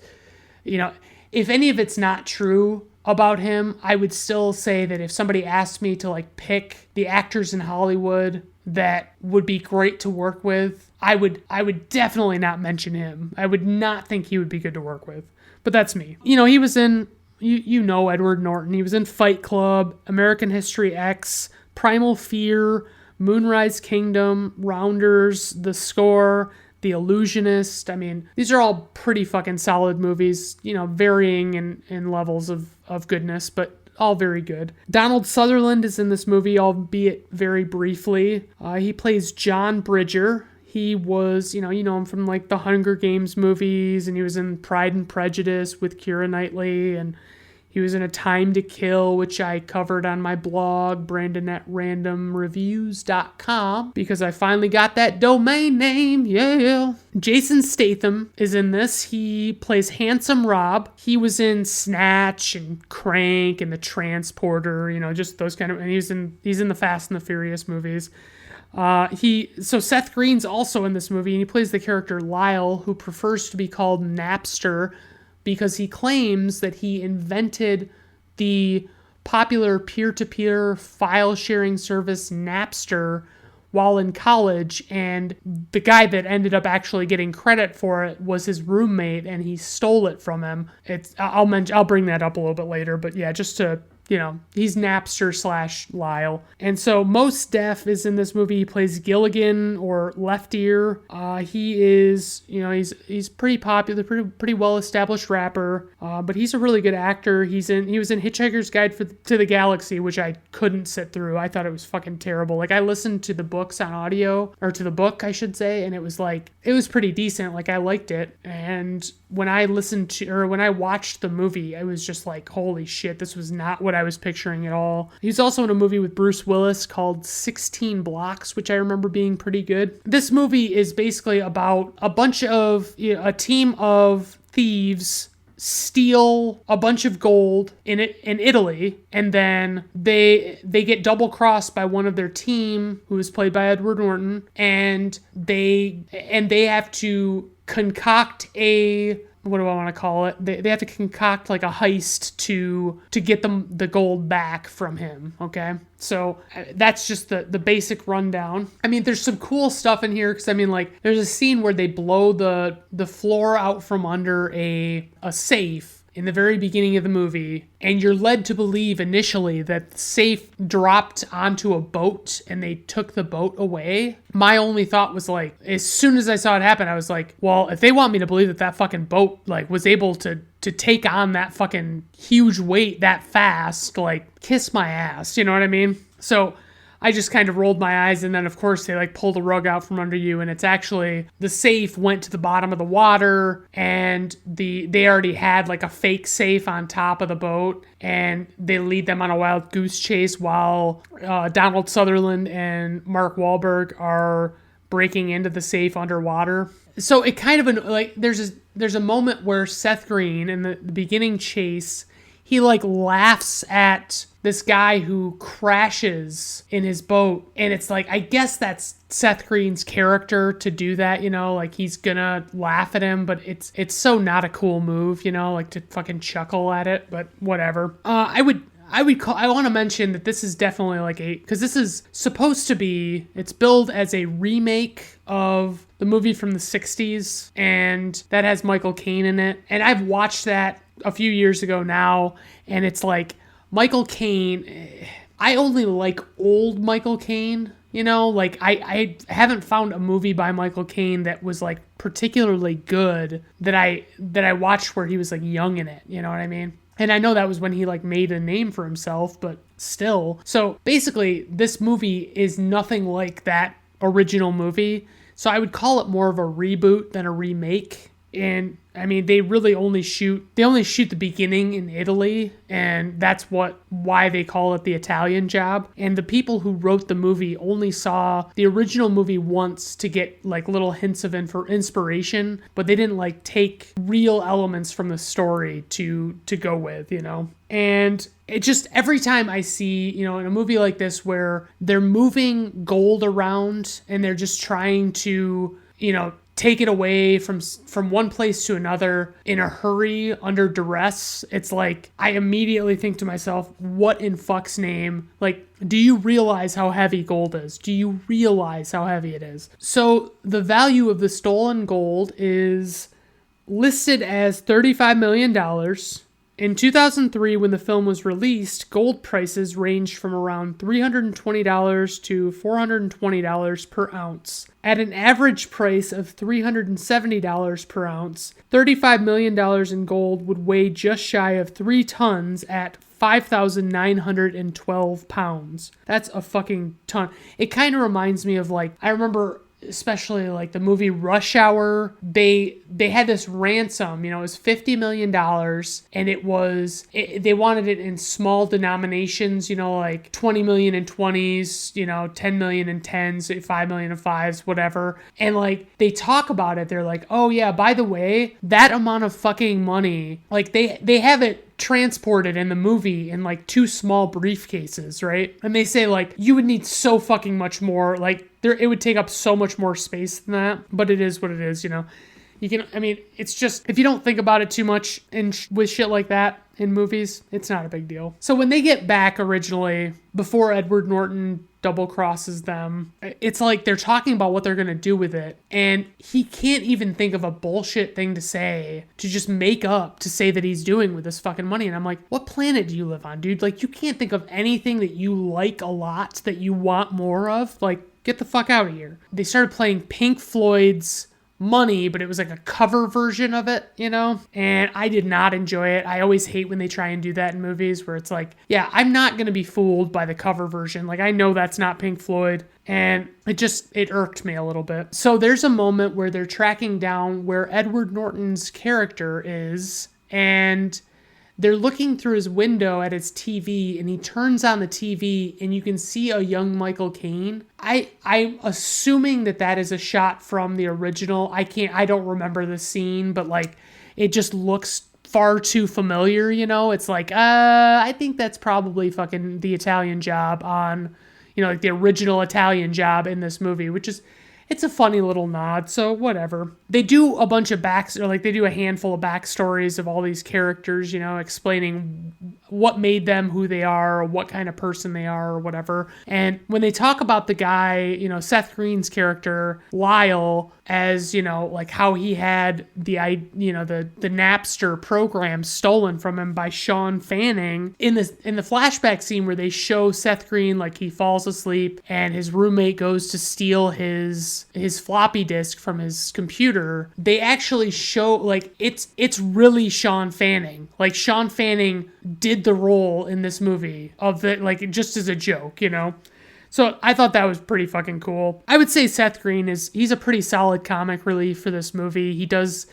if any of it's not true about him, I would still say that if somebody asked me to like pick the actors in Hollywood that would be great to work with, I would definitely not mention him. I would not think he would be good to work with. But that's me. He was in, Edward Norton. He was in Fight Club, American History X, Primal Fear, Moonrise Kingdom, Rounders, The Score, The Illusionist. I mean, these are all pretty fucking solid movies, varying in levels of goodness, but all very good. Donald Sutherland is in this movie, albeit very briefly. He plays John Bridger. He was, you know him from like the Hunger Games movies, and he was in Pride and Prejudice with Keira Knightley, and he was in A Time to Kill, which I covered on my blog, brandon@randomreviews.com, because I finally got that domain name, yeah. Jason Statham is in this. He plays Handsome Rob. He was in Snatch and Crank and The Transporter, just those kind of, and he's in the Fast and the Furious movies. So Seth Green's also in this movie, and he plays the character Lyle, who prefers to be called Napster, because he claims that he invented the popular peer-to-peer file-sharing service Napster while in college, and the guy that ended up actually getting credit for it was his roommate, and he stole it from him. I'll bring that up a little bit later, but yeah, just to, he's Napster/Lyle. And so Mos Def is in this movie. He plays Gilligan, or Left Ear. He is, he's pretty popular, pretty well-established rapper, but he's a really good actor. He was in Hitchhiker's Guide to the Galaxy, which I couldn't sit through. I thought it was fucking terrible. Like, I listened to the books on audio, or to the book, I should say, and it was pretty decent. Like, I liked it. And when I watched the movie, I was just like, holy shit, this was not what I was picturing at all. He's also in a movie with Bruce Willis called 16 Blocks, which I remember being pretty good. This movie is basically about a team of thieves steal a bunch of gold in Italy, and then they get double crossed by one of their team, who is played by Edward Norton, and they have to concoct what do I want to call it? They have to concoct like a heist to get the gold back from him, okay? So that's just the basic rundown. I mean, there's some cool stuff in here, because I mean, like, there's a scene where they blow the floor out from under a safe in the very beginning of the movie, and you're led to believe initially that the safe dropped onto a boat and they took the boat away. My only thought was, like, as soon as I saw it happen, I was like, well, if they want me to believe that fucking boat, like, was able to take on that fucking huge weight that fast, like, kiss my ass, you know what I mean? So I just kind of rolled my eyes, and then of course they like pull the rug out from under you, and it's actually the safe went to the bottom of the water, and they already had like a fake safe on top of the boat, and they lead them on a wild goose chase while Donald Sutherland and Mark Wahlberg are breaking into the safe underwater. So it kind of like there's a moment where Seth Green in the beginning chase, he like laughs at this guy who crashes in his boat, and it's like, I guess that's Seth Green's character to do that, like he's gonna laugh at him, but it's so not a cool move, like to fucking chuckle at it, but whatever. I want to mention that this is definitely like because this is supposed to be, it's billed as a remake of the movie from the 60s, and that has Michael Caine in it, and I've watched that a few years ago now, and it's like, Michael Caine, I only like old Michael Caine, like I haven't found a movie by Michael Caine that was like particularly good that I watched where he was like young in it, you know what I mean? And I know that was when he like made a name for himself, but still. So basically this movie is nothing like that original movie. So I would call it more of a reboot than a remake. And I mean, they only shoot the beginning in Italy, and that's why they call it the Italian Job. And the people who wrote the movie only saw the original movie once to get like little hints of inspiration, but they didn't like take real elements from the story to go with, And it just, every time I see, in a movie like this where they're moving gold around and they're just trying to, take it away from one place to another in a hurry under duress, it's like I immediately think to myself, what in fuck's name? Like, do you realize how heavy gold is? Do you realize how heavy it is? So the value of the stolen gold is listed as $35 million. In 2003, when the film was released, gold prices ranged from around $320 to $420 per ounce. At an average price of $370 per ounce, $35 million in gold would weigh just shy of 3 tons at 5,912 pounds. That's a fucking ton. It kind of reminds me of like, I remember especially like the movie Rush Hour, they had this ransom, it was $50 million, and they wanted it in small denominations, like 20 million in 20s, 10 million in 10s, 5 million in 5s, whatever. And like, they talk about it. They're like, oh yeah, by the way, that amount of fucking money, like they have it transported in the movie in like 2 small briefcases, right? And they say like, you would need so fucking much more, like it would take up so much more space than that, but it is what it is, it's just, if you don't think about it too much with shit like that in movies, it's not a big deal. So when they get back originally, before Edward Norton double crosses them, it's like they're talking about what they're going to do with it, and he can't even think of a bullshit thing to say, to just make up to say that he's doing with this fucking money. And I'm like, what planet do you live on, dude? Like, you can't think of anything that you like a lot that you want more of. Like, get the fuck out of here. They started playing Pink Floyd's Money, but it was like a cover version of it, and I did not enjoy it. I always hate when they try and do that in movies where it's like, yeah, I'm not going to be fooled by the cover version. Like, I know that's not Pink Floyd, and it irked me a little bit. So there's a moment where they're tracking down where Edward Norton's character is, and they're looking through his window at his TV, and he turns on the TV, and you can see a young Michael Caine. I'm assuming that is a shot from the original. I don't remember the scene, but like, it just looks far too familiar, It's like, I think that's probably fucking the Italian Job on, like the original Italian Job in this movie, which is, it's a funny little nod, so whatever. They do a bunch of they do a handful of backstories of all these characters, explaining what made them who they are, or what kind of person they are, or whatever. And when they talk about the guy, Seth Green's character, Lyle, as, like how he had the Napster program stolen from him by Sean Fanning, in the flashback scene where they show Seth Green, like he falls asleep and his roommate goes to steal his floppy disk from his computer, they actually show like it's really Sean Fanning. Like, Sean Fanning did the role in this movie of the, like, just as a joke, So I thought that was pretty fucking cool. I would say Seth Green he's a pretty solid comic relief for this movie. He does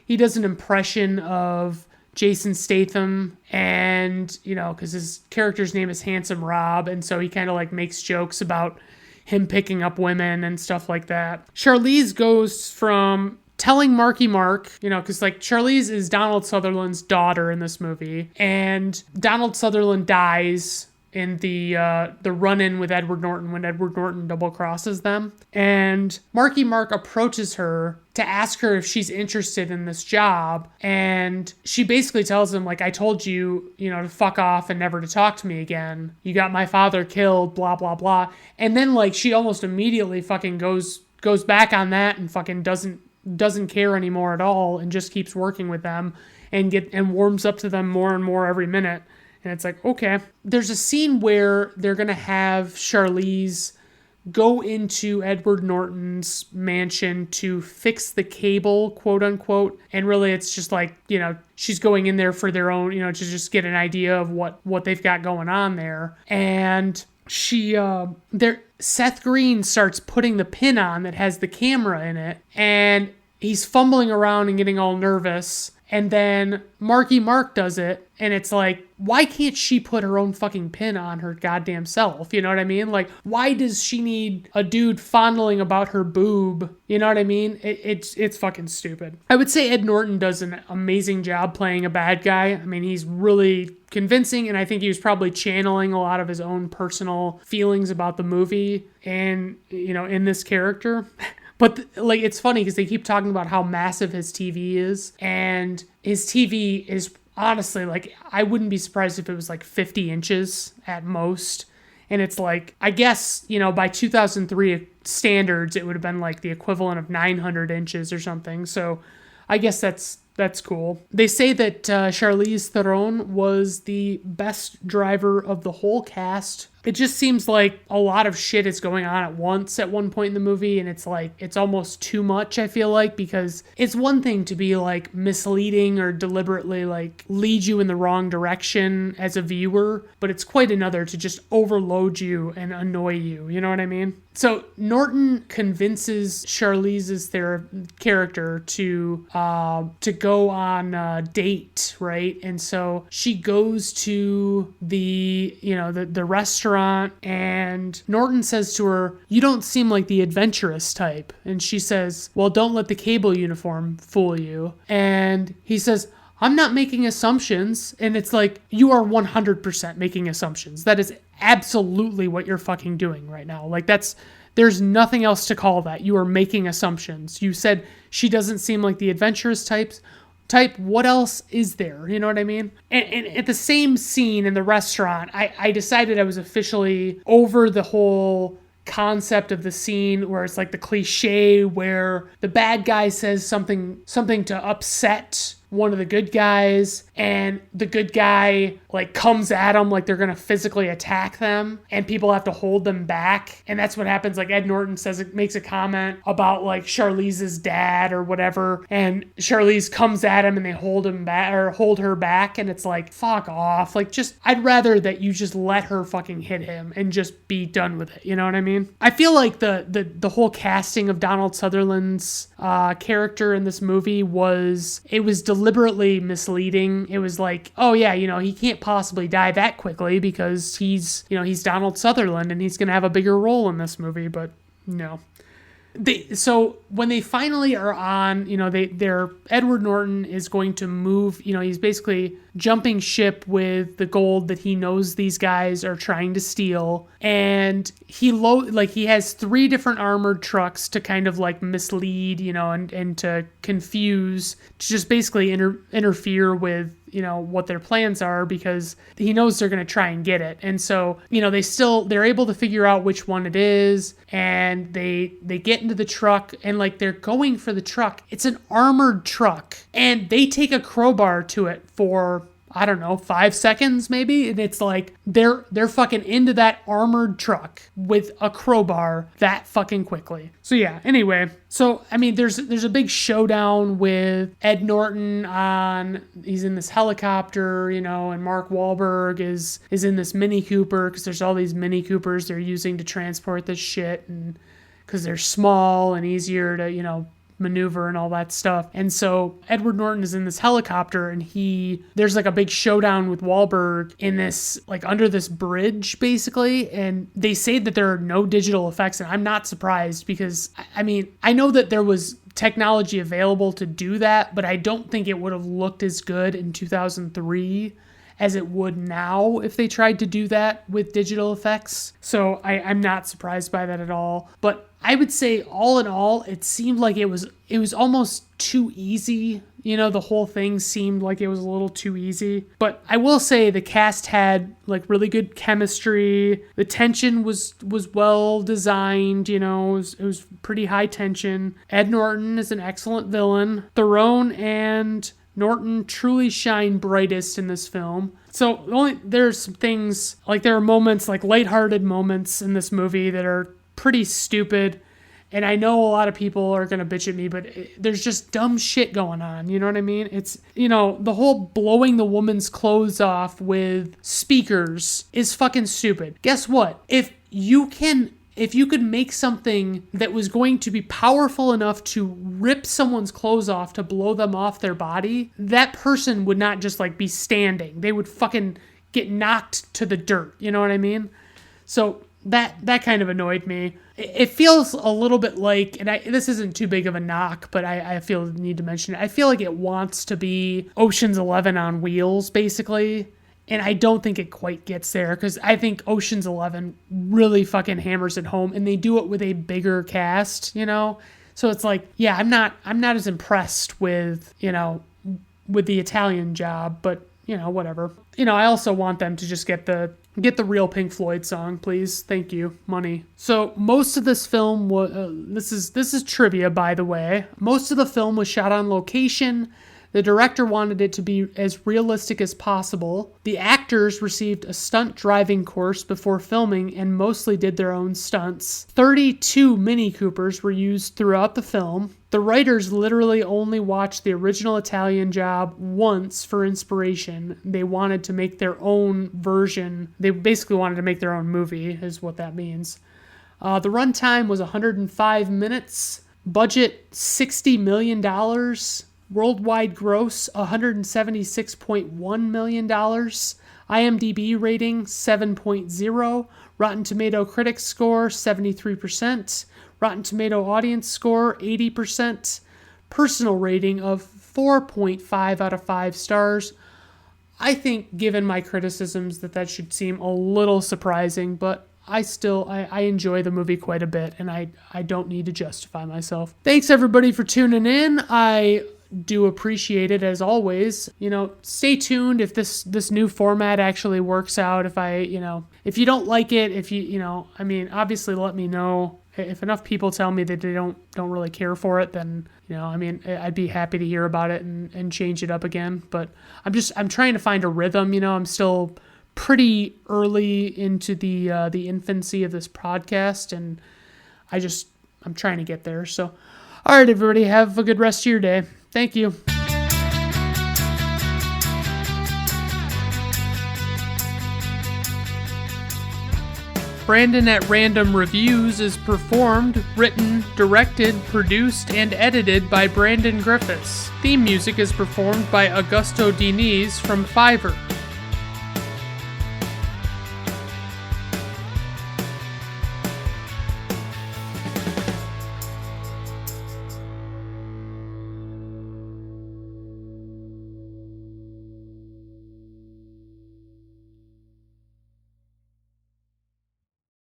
an impression of Jason Statham, and, because his character's name is Handsome Rob, and so he kind of like makes jokes about him picking up women and stuff like that. Charlize goes from telling Marky Mark, because like Charlize is Donald Sutherland's daughter in this movie, and Donald Sutherland dies in the run-in with Edward Norton when Edward Norton double crosses them. And Marky Mark approaches her to ask her if she's interested in this job. And she basically tells him, like, I told you, to fuck off and never to talk to me again. You got my father killed, blah, blah, blah. And then, like, she almost immediately fucking goes back on that and fucking doesn't care anymore at all, and just keeps working with them and warms up to them more and more every minute. And it's like, okay. There's a scene where they're going to have Charlize go into Edward Norton's mansion to fix the cable, quote unquote. And really it's just like, she's going in there for their own, to just get an idea of what they've got going on there. And Seth Green starts putting the pin on that has the camera in it. And he's fumbling around and getting all nervous. And then Marky Mark does it, and it's like, why can't she put her own fucking pin on her goddamn self? You know what I mean? Like, why does she need a dude fondling about her boob? You know what I mean? It's fucking stupid. I would say Ed Norton does an amazing job playing a bad guy. I mean, he's really convincing, and I think he was probably channeling a lot of his own personal feelings about the movie and, you know, in this character. But, like, it's funny because they keep talking about how massive his TV is. And his TV is, honestly, like, I wouldn't be surprised if it was, like, 50 inches at most. And it's like, I guess, you know, by 2003 standards, it would have been, like, the equivalent of 900 inches or something. So I guess that's cool. They say that Charlize Theron was the best driver of the whole cast. It just seems like a lot of shit is going on at once at one point in the movie, and it's like, it's almost too much, I feel like, because it's one thing to be like misleading or deliberately like lead you in the wrong direction as a viewer, but it's quite another to just overload you and annoy you, you know what I mean? So Norton convinces Charlize's character to go on a date, right? And so she goes to the restaurant, and Norton says to her, "You don't seem like the adventurous type." And she says, "Well, don't let the cable uniform fool you." And he says, "I'm not making assumptions." And it's like, you are 100% making assumptions. That is absolutely what you're fucking doing right now. Like, there's nothing else to call that. You are making assumptions. You said she doesn't seem like the adventurous type. What else is there? You know what I mean? And at the same scene in the restaurant, I decided I was officially over the whole concept of the scene where it's like the cliche where the bad guy says something to upset one of the good guys, and the good guy like comes at them like they're gonna physically attack them, and people have to hold them back. And that's what happens. Like, Ed Norton makes a comment about like Charlize's dad or whatever, and Charlize comes at him and they hold him back or hold her back, and it's like, fuck off. Like, just, I'd rather that you just let her fucking hit him and just be done with it. You know what I mean? I feel like the whole casting of Donald Sutherland's character in this movie was deliberately misleading. It was like, oh yeah, you know, he can't possibly die that quickly because he's Donald Sutherland and he's going to have a bigger role in this movie, but no. So when they finally are on, you know, Edward Norton is going to move, you know, he's basically jumping ship with the gold that he knows these guys are trying to steal. And he has 3 different armored trucks to kind of like mislead, you know, and to confuse, to just basically interfere with, you know, what their plans are, because he knows they're going to try and get it. And so, you know, they're able to figure out which one it is, and they get into the truck, and like they're going for the truck. It's an armored truck, and they take a crowbar to it for, I don't know, 5 seconds maybe. And it's like, they're fucking into that armored truck with a crowbar that fucking quickly. So yeah, anyway. So, I mean, there's a big showdown with Ed Norton he's in this helicopter, you know, and Mark Wahlberg is in this Mini Cooper, because there's all these Mini Coopers they're using to transport this shit, and because they're small and easier to, you know, maneuver and all that stuff. And so Edward Norton is in this helicopter, and there's like a big showdown with Wahlberg in this, like under this bridge basically. And they say that there are no digital effects, and I'm not surprised, because I mean, I know that there was technology available to do that, but I don't think it would have looked as good in 2003 as it would now if they tried to do that with digital effects. So I'm not surprised by that at all. But I would say all in all, it seemed like it was almost too easy. You know, the whole thing seemed like it was a little too easy. But I will say the cast had like really good chemistry. The tension was well designed, you know, it was pretty high tension. Ed Norton is an excellent villain. Theron and Norton truly shine brightest in this film. So there's some things, like there are moments, like lighthearted moments in this movie that are pretty stupid. And I know a lot of people are going to bitch at me, but there's just dumb shit going on. You know what I mean? It's, you know, the whole blowing the woman's clothes off with speakers is fucking stupid. Guess what? If you can if you could make something that was going to be powerful enough to rip someone's clothes off, to blow them off their body, that person would not just like be standing. They would fucking get knocked to the dirt. You know what I mean? So that kind of annoyed me. It feels a little bit like, and this isn't too big of a knock, but I feel the need to mention it. I feel like it wants to be Ocean's 11 on wheels, basically. And I don't think it quite gets there, because I think Ocean's 11 really fucking hammers it home, and they do it with a bigger cast, you know? So it's like, yeah, I'm not as impressed with, you know, with the Italian Job, but, you know, whatever. You know, I also want them to just get the real Pink Floyd song, please. Thank you. Money. So most of this film was, this is trivia, by the way. Most of the film was shot on location. The director wanted it to be as realistic as possible. The actors received a stunt driving course before filming and mostly did their own stunts. 32 Mini Coopers were used throughout the film. The writers literally only watched the original Italian Job once for inspiration. They wanted to make their own version. They basically wanted to make their own movie, is what that means. The runtime was 105 minutes. Budget, $60 million. Worldwide gross, $176.1 million. IMDb rating, 7.0. Rotten Tomato Critics score, 73%. Rotten Tomato Audience score, 80%. Personal rating of 4.5 out of 5 stars. I think, given my criticisms, that should seem a little surprising, but I enjoy the movie quite a bit, and I don't need to justify myself. Thanks, everybody, for tuning in. I do appreciate it, as always. You know, stay tuned if this new format actually works out. If you don't like it, obviously let me know. If enough people tell me that they don't really care for it, then, I'd be happy to hear about it and change it up again. But I'm trying to find a rhythm. I'm still pretty early into the infancy of this podcast, and I'm trying to get there. So, all right, everybody, have a good rest of your day. Thank you. Brandon at Random Reviews is performed, written, directed, produced, and edited by Brandon Griffiths. Theme music is performed by Augusto Diniz from Fiverr.